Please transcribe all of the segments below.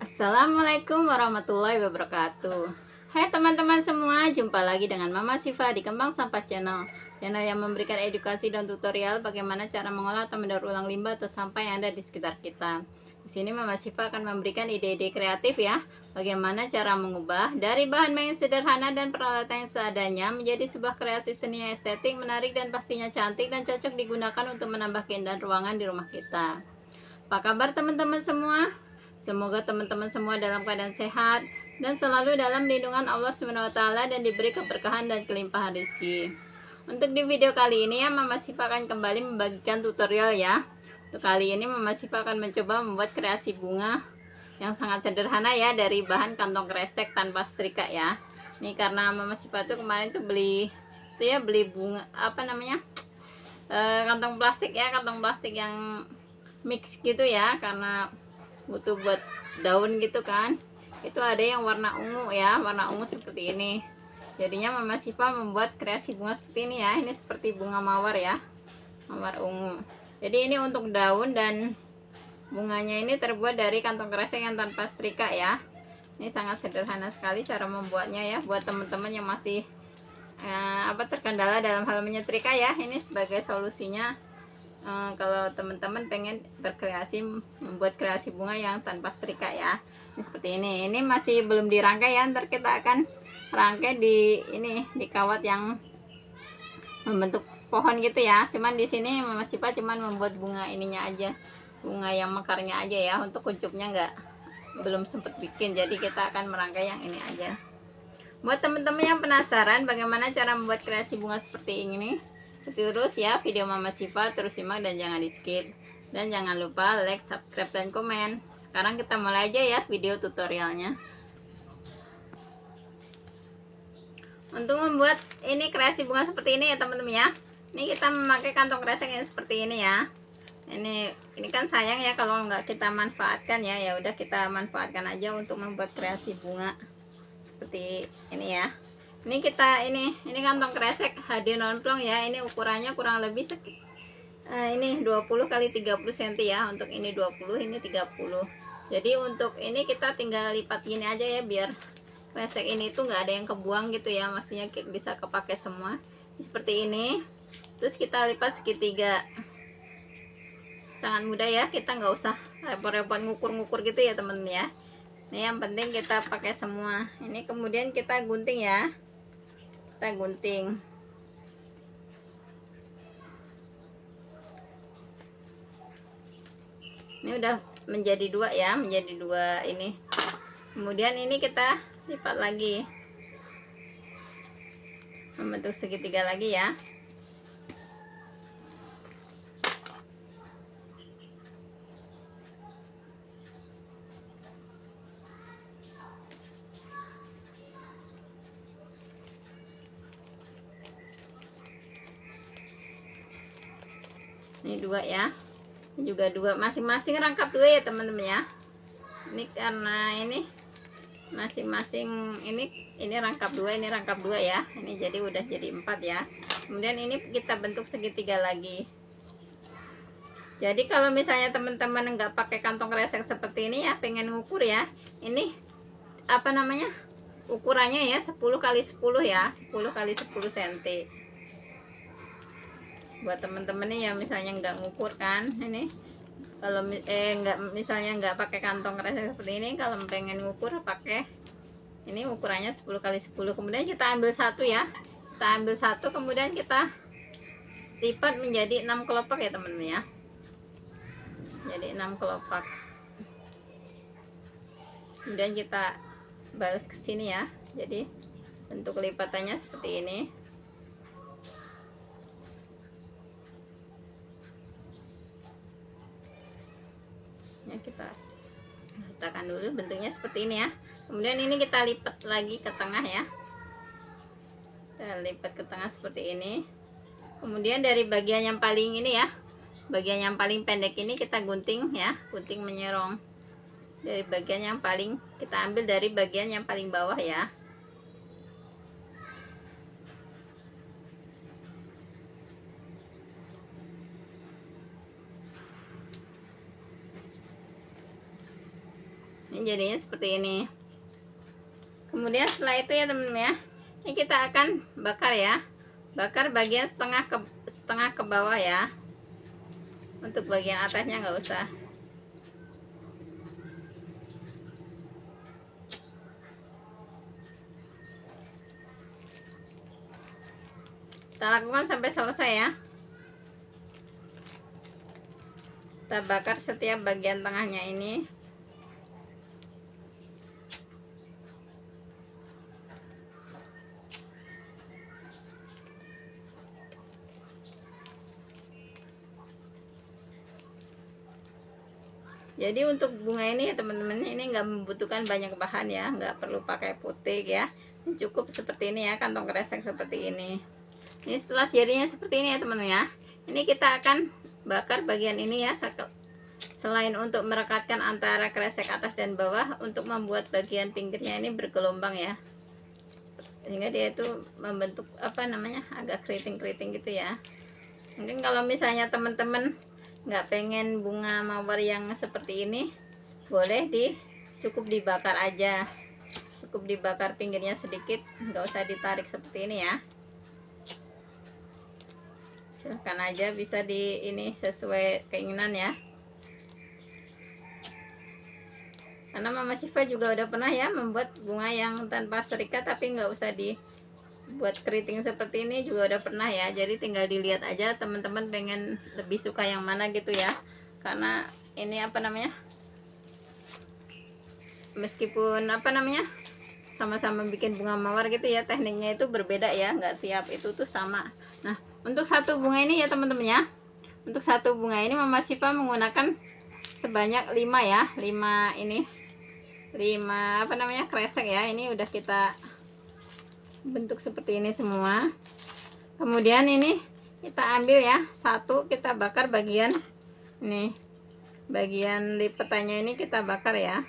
Assalamualaikum warahmatullahi wabarakatuh. Hai teman-teman semua, jumpa lagi dengan Mama Siva di Kembang Sampah Channel yang memberikan edukasi dan tutorial bagaimana cara mengolah atau mendaur ulang limbah atau sampah yang ada di sekitar kita. Di sini Mama Siva akan memberikan ide-ide kreatif ya, bagaimana cara mengubah dari bahan yang sederhana dan peralatan yang seadanya menjadi sebuah kreasi seni yang estetik, menarik dan pastinya cantik dan cocok digunakan untuk menambah keindahan ruangan di rumah kita. Apa kabar teman-teman semua? Semoga teman-teman semua dalam keadaan sehat dan selalu dalam lindungan Allah SWT dan diberi keberkahan dan kelimpahan rezeki. Untuk di video kali ini ya, Mama Siva akan kembali membagikan tutorial ya. Untuk kali ini Mama Siva akan mencoba membuat kreasi bunga yang sangat sederhana ya, dari bahan kantong kresek tanpa setrika ya. Ini karena Mama Siva tuh kemarin tuh beli bunga kantong plastik ya, kantong plastik yang mix gitu ya, karena butuh buat daun gitu kan. Itu ada yang warna ungu ya, warna ungu seperti ini. Jadinya Mama Siva membuat kreasi bunga seperti ini ya. Ini seperti bunga mawar ya, mawar ungu. Jadi ini untuk daun dan bunganya ini terbuat dari kantong kresek yang tanpa setrika ya. Ini sangat sederhana sekali cara membuatnya ya, buat teman-teman yang masih terkendala dalam hal menyetrika ya. Ini sebagai solusinya. Kalau teman-teman pengen berkreasi, membuat kreasi bunga yang tanpa setrika ya. Ini seperti ini. Ini masih belum dirangkai ya, ntar kita akan rangkai di kawat yang membentuk pohon gitu ya. Cuman di sini Mama Siva cuman membuat bunga ininya aja, bunga yang mekarnya aja ya. Untuk kuncupnya belum sempet bikin, jadi kita akan merangkai yang ini aja. Buat teman-teman yang penasaran bagaimana cara membuat kreasi bunga seperti ini, terus ya video Mama Siva, terus simak dan jangan di skip. Dan jangan lupa like, subscribe, dan komen. Sekarang kita mulai aja ya video tutorialnya. Untuk membuat ini kreasi bunga seperti ini ya teman-teman ya, ini kita memakai kantong kresek yang seperti ini ya. Ini kan sayang ya kalau nggak kita manfaatkan ya. Ya udah, kita manfaatkan aja untuk membuat kreasi bunga seperti ini ya. Ini kantong kresek HD nonplong ya. Ini ukurannya kurang lebih ini 20 kali 30 cm ya. Untuk ini 20, ini 30. Jadi untuk ini kita tinggal lipat gini aja ya, biar kresek ini tuh nggak ada yang kebuang gitu ya. Maksudnya bisa kepake semua. Seperti ini. Terus kita lipat segitiga. Sangat mudah ya, kita nggak usah repot-repot ngukur-ngukur gitu ya temen ya. Ini yang penting kita pakai semua. Ini kemudian kita gunting ya. Kita gunting. Ini udah menjadi dua ya, menjadi dua ini. Kemudian ini kita lipat lagi, membentuk segitiga lagi ya. Ini dua ya, ini juga dua, masing-masing rangkap dua ya teman-teman ya. Ini karena ini masing-masing ini rangkap dua, ini rangkap dua ya. Ini jadi udah jadi 4 ya. Kemudian ini kita bentuk segitiga lagi. Jadi kalau misalnya teman-teman nggak pakai kantong kresek seperti ini ya, pengen ngukur ya, ini ukurannya ya 10 kali 10 ya, 10 kali 10 cm. Buat temen-temen nih yang misalnya nggak ngukur kan, ini kalau misalnya nggak pakai kantong kresek seperti ini, kalau pengen ngukur pakai ini ukurannya 10 kali 10. Kemudian kita ambil satu ya, kita ambil satu, kemudian kita lipat menjadi 6 kelopak ya temen-temen ya. Jadi 6 kelopak. Kemudian kita balas ke sini ya. Jadi bentuk lipatannya seperti ini. Ya, kita letakkan dulu, bentuknya seperti ini ya. Kemudian ini kita lipat lagi ke tengah ya. Kita lipat ke tengah seperti ini. Kemudian dari bagian yang paling ini ya, bagian yang paling pendek ini kita gunting ya, gunting menyerong. Dari bagian yang paling, kita ambil dari bagian yang paling bawah ya. Ini jadinya seperti ini. Kemudian setelah itu ya teman-teman ya, ini kita akan bakar ya. Bakar bagian setengah ke bawah ya. Untuk bagian atasnya nggak usah. Kita lakukan sampai selesai ya. Kita bakar setiap bagian tengahnya ini. Jadi untuk bunga ini ya teman-teman, ini nggak membutuhkan banyak bahan ya, nggak perlu pakai putih ya. Ini cukup seperti ini ya, kantong kresek seperti ini. Ini setelah jadinya seperti ini ya teman-teman ya. Ini kita akan bakar bagian ini ya. Selain untuk merekatkan antara kresek atas dan bawah, untuk membuat bagian pinggirnya ini bergelombang ya. Sehingga dia itu membentuk apa namanya, agak keriting-keriting gitu ya. Mungkin kalau misalnya teman-teman nggak pengen bunga mawar yang seperti ini, boleh cukup dibakar aja, cukup dibakar pinggirnya sedikit, nggak usah ditarik seperti ini ya. Silahkan aja, bisa ini sesuai keinginan ya. Karena Mama Syifa juga udah pernah ya membuat bunga yang tanpa serikat, tapi nggak usah buat keriting seperti ini juga udah pernah ya. Jadi tinggal dilihat aja teman-teman pengen lebih suka yang mana gitu ya. Karena ini apa namanya, meskipun apa namanya sama-sama bikin bunga mawar gitu ya, tekniknya itu berbeda ya, nggak tiap itu tuh sama. Nah untuk satu bunga ini ya teman-teman ya, untuk satu bunga ini Mama Syifa menggunakan sebanyak 5 ya, 5 ini 5 apa namanya kresek ya. Ini udah kita bentuk seperti ini semua. Kemudian ini kita ambil ya, satu kita bakar bagian ini, bagian lipetannya ini kita bakar ya.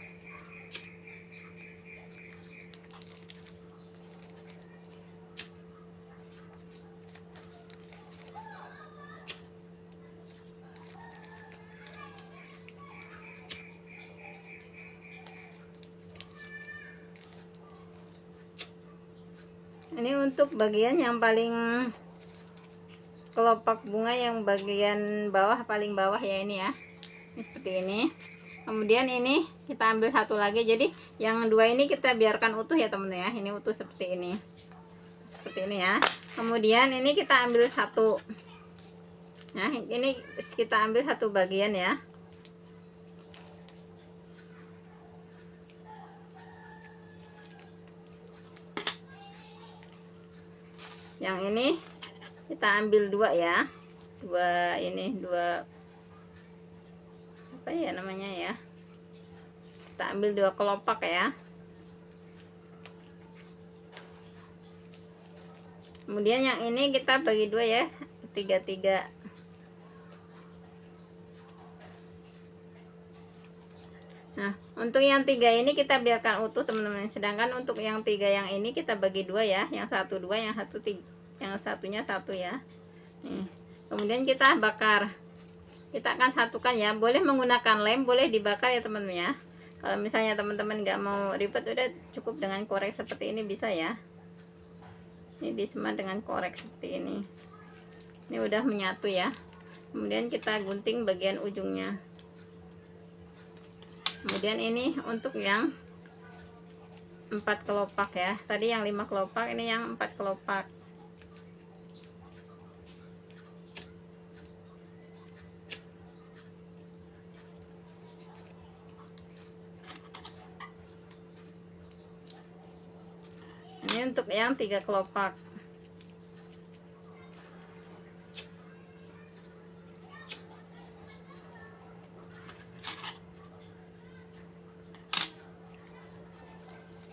Ini untuk bagian yang paling kelopak bunga, yang bagian bawah, paling bawah ya ini ya. Ini seperti ini. Kemudian ini kita ambil satu lagi. Jadi yang dua ini kita biarkan utuh ya temen ya. Ini utuh seperti ini. Seperti ini ya. Kemudian ini kita ambil satu. Nah, ini kita ambil satu bagian ya. Yang ini kita ambil dua ya, dua apa ya namanya ya, kita ambil dua kelopak ya. Kemudian yang ini kita bagi dua ya, tiga. Nah untuk yang 3 ini kita biarkan utuh teman-teman, sedangkan untuk yang 3 yang ini kita bagi dua ya, yang satu dua, yang satu tiga, yang satunya satu ya. Nih. Kemudian kita bakar, kita akan satukan ya. Boleh menggunakan lem, boleh dibakar ya teman-teman ya. Kalau misalnya teman-teman nggak mau ribet, udah cukup dengan korek seperti ini bisa ya. Ini disemat dengan korek seperti ini. Ini udah menyatu ya. Kemudian kita gunting bagian ujungnya. Kemudian ini untuk yang 4 kelopak ya. Tadi yang 5 kelopak, ini yang 4 kelopak. Ini untuk yang 3 kelopak.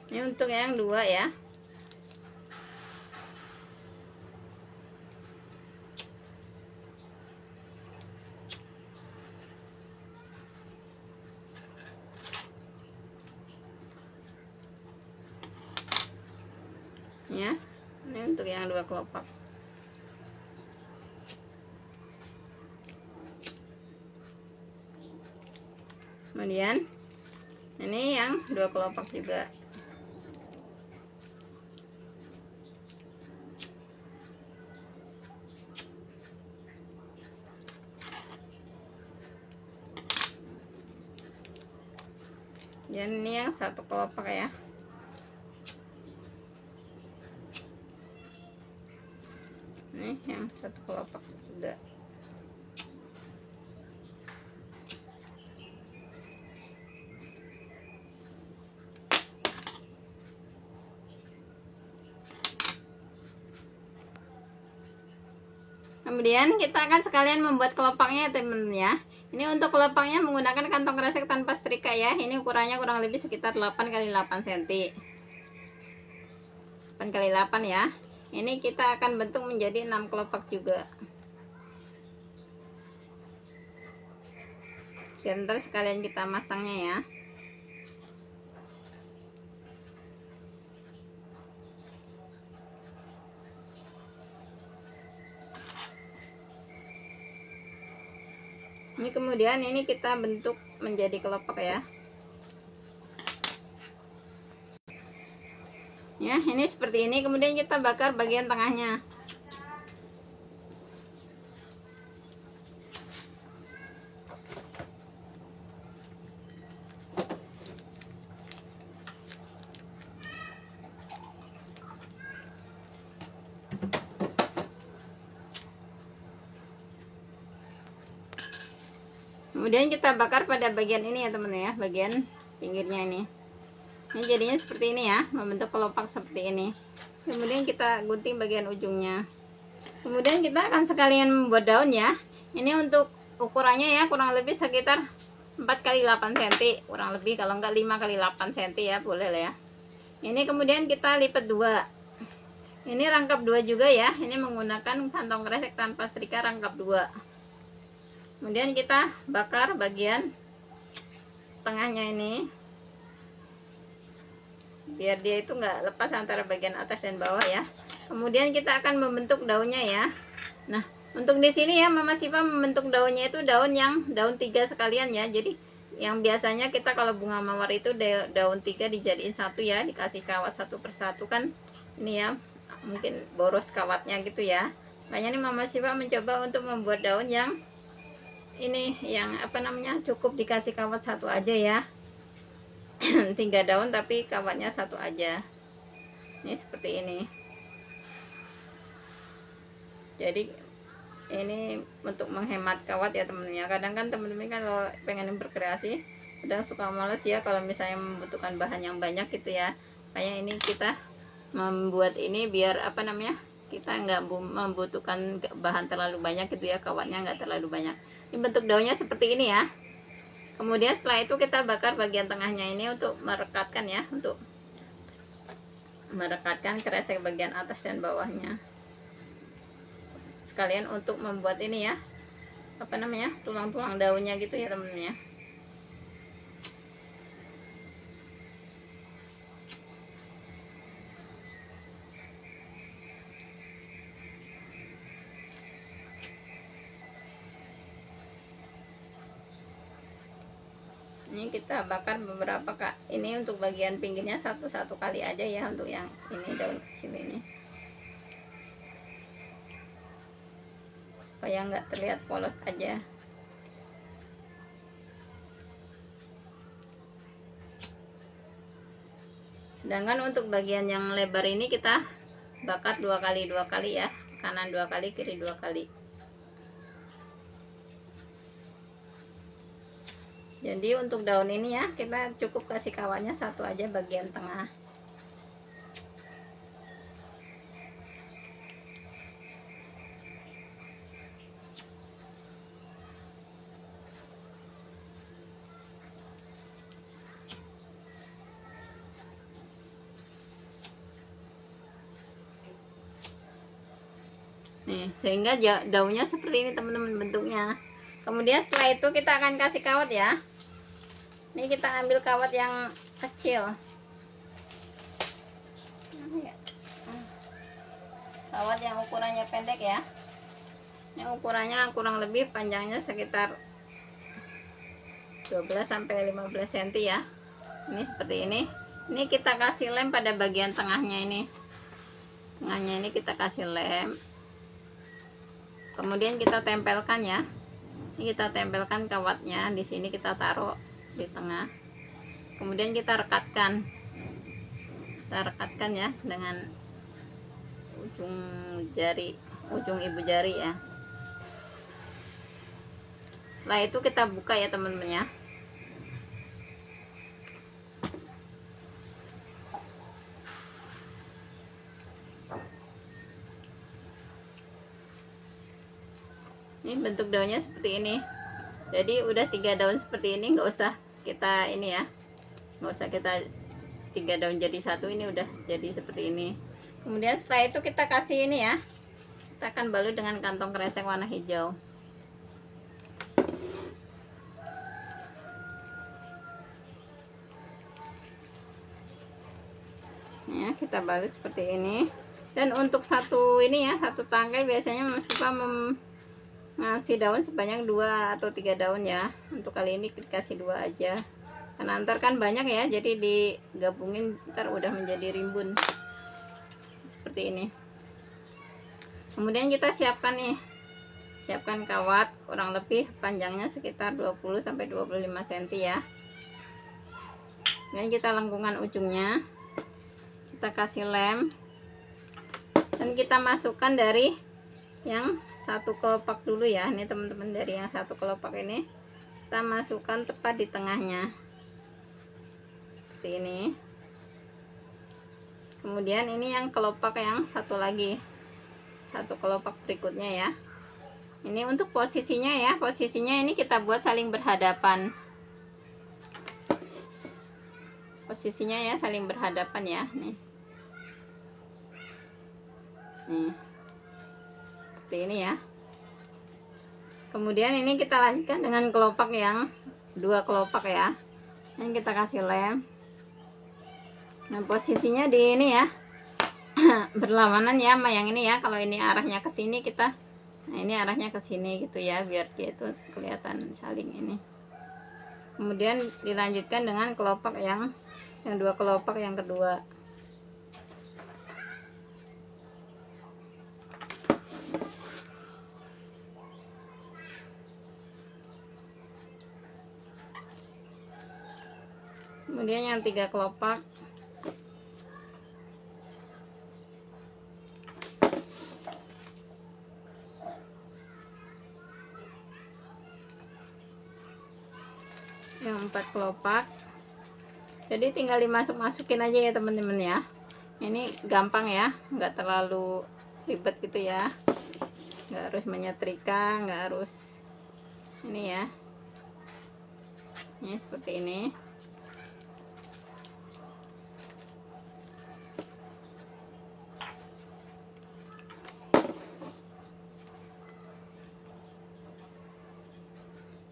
Ini untuk yang 2 ya. Ya, ini untuk yang 2 kelopak. Kemudian Ini yang 2 kelopak juga. Dan ini yang 1 kelopak ya. Ini yang 1 kelopak juga. Kemudian kita akan sekalian membuat kelopaknya ya teman-teman ya. Ini untuk kelopaknya menggunakan kantong kresek tanpa setrika ya. Ini ukurannya kurang lebih sekitar 8 x 8 cm. 8 x 8 ya. Ini kita akan bentuk menjadi 6 kelopak juga. Dan ntar sekalian kita masangnya ya. Ini kemudian ini kita bentuk menjadi kelopak ya. Ya, ini seperti ini. Kemudian kita bakar bagian tengahnya. Kemudian kita bakar pada bagian ini ya teman-teman ya, bagian pinggirnya ini. Ini jadinya seperti ini ya, membentuk kelopak seperti ini. Kemudian kita gunting bagian ujungnya. Kemudian kita akan sekalian membuat daun ya. Ini untuk ukurannya ya, kurang lebih sekitar 4 x 8 cm, kurang lebih, kalau enggak 5 x 8 cm ya, boleh lah ya. Ini kemudian kita lipat 2. Ini rangkap 2 juga ya. Ini menggunakan kantong kresek tanpa setrika rangkap 2. Kemudian kita bakar bagian tengahnya ini, biar dia itu nggak lepas antara bagian atas dan bawah ya. Kemudian kita akan membentuk daunnya ya. Nah, untuk di sini ya Mama Siva membentuk daunnya itu daun 3 sekalian ya. Jadi yang biasanya kita kalau bunga mawar itu daun 3 dijadiin 1 ya, dikasih kawat 1 per 1 kan. Ini ya, mungkin boros kawatnya gitu ya. Makanya ini Mama Siva mencoba untuk membuat daun yang ini, yang apa namanya, cukup dikasih kawat 1 aja ya. 3 daun tapi kawatnya 1 aja. Ini seperti ini. Jadi ini untuk menghemat kawat ya temen-temen ya. Kadang kan temen-temen kan kalau pengen berkreasi kadang suka males ya kalau misalnya membutuhkan bahan yang banyak gitu ya. Kayak ini kita membuat ini biar apa namanya, kita nggak membutuhkan bahan terlalu banyak gitu ya, kawatnya nggak terlalu banyak. Ini bentuk daunnya seperti ini ya. Kemudian setelah itu kita bakar bagian tengahnya ini untuk merekatkan ya, untuk merekatkan kresek bagian atas dan bawahnya. Sekalian untuk membuat ini ya, apa namanya, tulang-tulang daunnya gitu ya temen-temen ya. Ini kita bakar beberapa kak. Ini untuk bagian pinggirnya satu kali aja ya, untuk yang ini daun kecil ini, supaya nggak terlihat polos aja. Sedangkan untuk bagian yang lebar ini kita bakar 2 kali ya, kanan 2 kali, kiri 2 kali. Jadi untuk daun ini ya, kita cukup kasih kawatnya 1 aja bagian tengah. Nih, sehingga daunnya seperti ini teman-teman bentuknya. Kemudian setelah itu kita akan kasih kawat ya. Ini kita ambil kawat yang kecil. Kawat yang ukurannya pendek ya. Ini ukurannya kurang lebih panjangnya sekitar 12 sampai 15 cm ya. Ini seperti ini kita kasih lem pada bagian tengahnya ini. Tengahnya ini kita kasih lem, kemudian kita tempelkan ya. Ini kita tempelkan kawatnya, di sini kita taruh di tengah, kemudian kita rekatkan ya dengan ujung jari, ujung ibu jari ya. Setelah itu kita buka ya teman-teman ya. Ini bentuk daunnya seperti ini. Jadi udah 3 daun seperti ini, nggak usah kita ini ya, nggak usah kita 3 daun jadi satu, ini udah jadi seperti ini. Kemudian setelah itu kita kasih ini ya, kita akan balut dengan kantong kresek warna hijau. Ya, kita balut seperti ini. Dan untuk satu ini ya, satu tangkai biasanya suka ngasih daun sebanyak 2 atau 3 daun ya. Untuk kali ini dikasih 2 aja, karena ntar kan banyak ya, jadi digabungin ntar udah menjadi rimbun seperti ini. Kemudian kita siapkan nih, siapkan kawat, kurang lebih panjangnya sekitar 20-25 cm ya. Kemudian kita lengkungkan ujungnya, kita kasih lem, dan kita masukkan dari yang satu kelopak dulu ya. Ini teman-teman, dari yang satu kelopak ini kita masukkan tepat di tengahnya seperti ini. Kemudian ini yang kelopak yang satu lagi, satu kelopak berikutnya ya. Ini untuk posisinya ya, posisinya ini kita buat saling berhadapan, posisinya ya saling berhadapan ya. Nih seperti ini ya. Kemudian ini kita lanjutkan dengan kelopak yang 2 kelopak ya. Ini kita kasih lem. Nah, posisinya di ini ya, berlawanan ya sama yang ini ya. Kalau ini arahnya ke sini, kita, nah ini arahnya ke sini gitu ya, biar dia itu kelihatan saling ini. Kemudian dilanjutkan dengan kelopak yang 2 kelopak yang kedua. Kemudian yang 3 kelopak. Yang 4 kelopak. Jadi tinggal dimasuk-masukin aja ya teman-teman ya. Ini gampang ya, nggak terlalu ribet gitu ya. Nggak harus menyetrika, nggak harus ini ya. Ini seperti ini.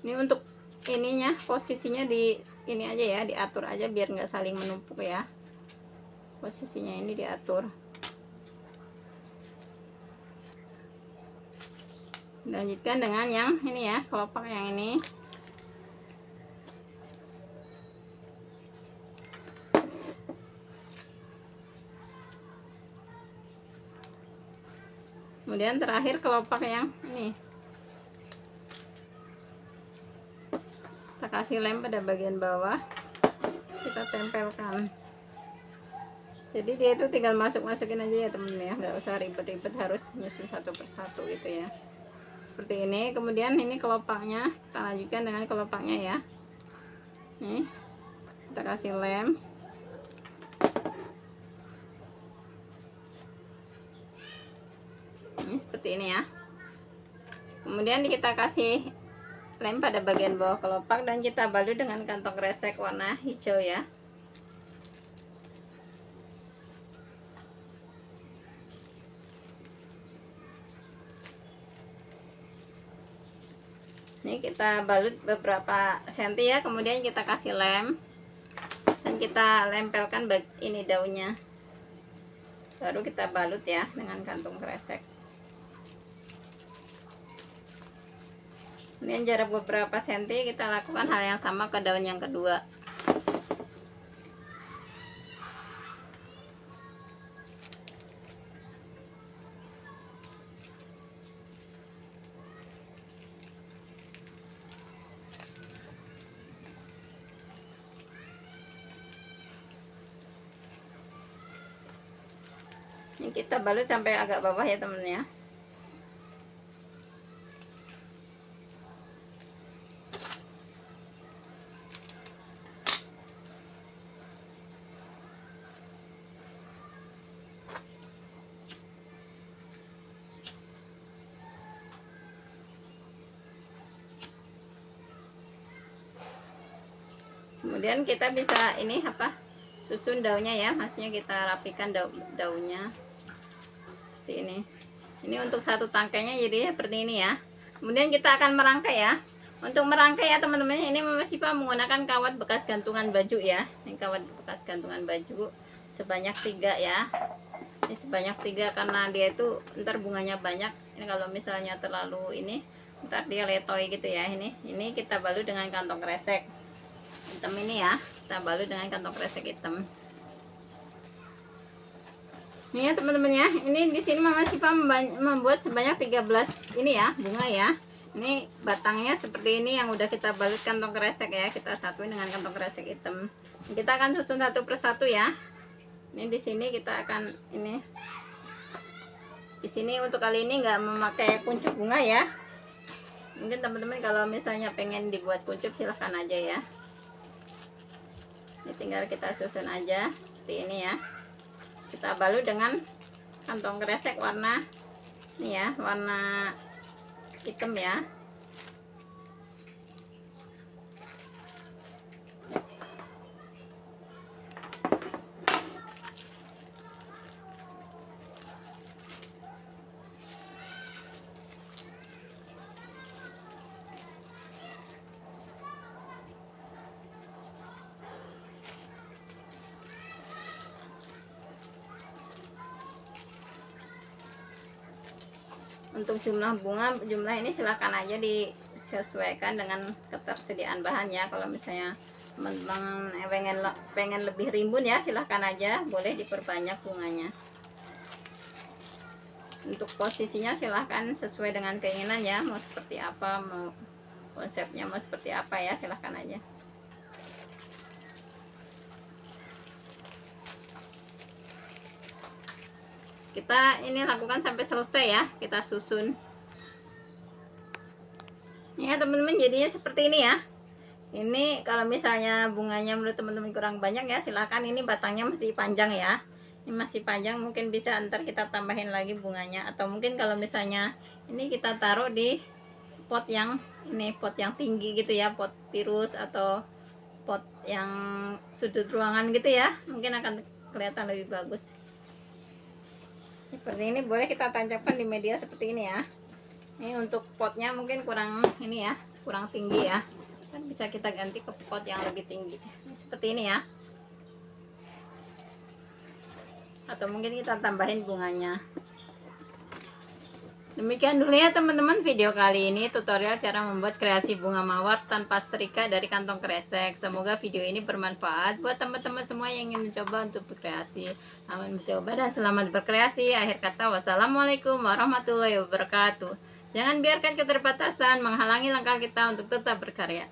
Ini untuk ininya, posisinya di ini aja ya, diatur aja biar nggak saling menumpuk ya. Posisinya ini diatur. Lanjutkan dengan yang ini ya, kelopak yang ini. Kemudian terakhir kelopak yang ini. Kita kasih lem pada bagian bawah, kita tempelkan. Jadi dia itu tinggal masuk-masukin aja ya temen-temen ya, nggak usah ribet-ribet harus nyusun satu persatu gitu ya. Seperti ini. Kemudian ini kelopaknya kita lanjutkan dengan kelopaknya ya. Nih kita kasih lem. Ini seperti ini ya. Kemudian kita kasih lem pada bagian bawah kelopak dan kita balut dengan kantong kresek warna hijau ya. Ini kita balut beberapa senti ya, kemudian kita kasih lem dan kita lempelkan ini daunnya. Baru kita balut ya dengan kantung kresek. Kemudian jarak beberapa senti kita lakukan hal yang sama ke daun yang kedua. Ini kita balut sampai agak bawah ya temen-temen ya. Kemudian kita bisa ini apa, susun daunnya ya, maksudnya kita rapikan daunnya seperti ini. Ini untuk satu tangkainya jadi seperti ini ya. Kemudian kita akan merangkai ya. Untuk merangkai ya teman-teman, ini Mama Siva menggunakan kawat bekas gantungan baju ya. Ini kawat bekas gantungan baju sebanyak 3 ya. Ini sebanyak 3 karena dia itu ntar bunganya banyak. Ini kalau misalnya terlalu ini, ntar dia letoy gitu ya. Ini kita balut dengan kantong kresek hitam ini ya, kita balut dengan kantong kresek hitam. Ini ya teman-teman ya, ini di sini Mama Siva membuat sebanyak 13 ini ya bunga ya. Ini batangnya seperti ini yang udah kita balut kantong kresek ya, kita satuin dengan kantong kresek hitam. Kita akan susun satu persatu ya. Ini di sini kita akan ini. Di sini untuk kali ini nggak memakai kuncup bunga ya. Mungkin teman-teman kalau misalnya pengen dibuat kuncup silahkan aja ya. Ini tinggal kita susun aja seperti ini ya. Kita balut dengan kantong kresek warna ini ya, warna hitam ya. Untuk jumlah bunga, jumlah ini silahkan aja disesuaikan dengan ketersediaan bahan ya. Kalau misalnya teman-teman pengen lebih rimbun ya, silahkan aja, boleh diperbanyak bunganya. Untuk posisinya silahkan sesuai dengan keinginan ya, mau seperti apa, mau konsepnya mau seperti apa ya, silahkan aja. Kita ini lakukan sampai selesai ya, kita susun ya teman-teman, jadinya seperti ini ya. Ini kalau misalnya bunganya menurut teman-teman kurang banyak ya, silahkan, ini batangnya masih panjang ya, ini masih panjang, mungkin bisa ntar kita tambahin lagi bunganya. Atau mungkin kalau misalnya ini kita taruh di pot yang ini, pot yang tinggi gitu ya, pot virus atau pot yang sudut ruangan gitu ya, mungkin akan kelihatan lebih bagus. Seperti ini, boleh kita tancapkan di media seperti ini ya. Ini untuk potnya mungkin kurang ini ya, kurang tinggi ya, kan bisa kita ganti ke pot yang lebih tinggi seperti ini ya. Atau mungkin kita tambahin bunganya. Demikian dulu ya teman-teman video kali ini, tutorial cara membuat kreasi bunga mawar tanpa setrika dari kantong kresek. Semoga video ini bermanfaat buat teman-teman semua yang ingin mencoba untuk berkreasi. Selamat mencoba dan selamat berkreasi. Akhir kata, wassalamualaikum warahmatullahi wabarakatuh. Jangan biarkan keterbatasan menghalangi langkah kita untuk tetap berkarya.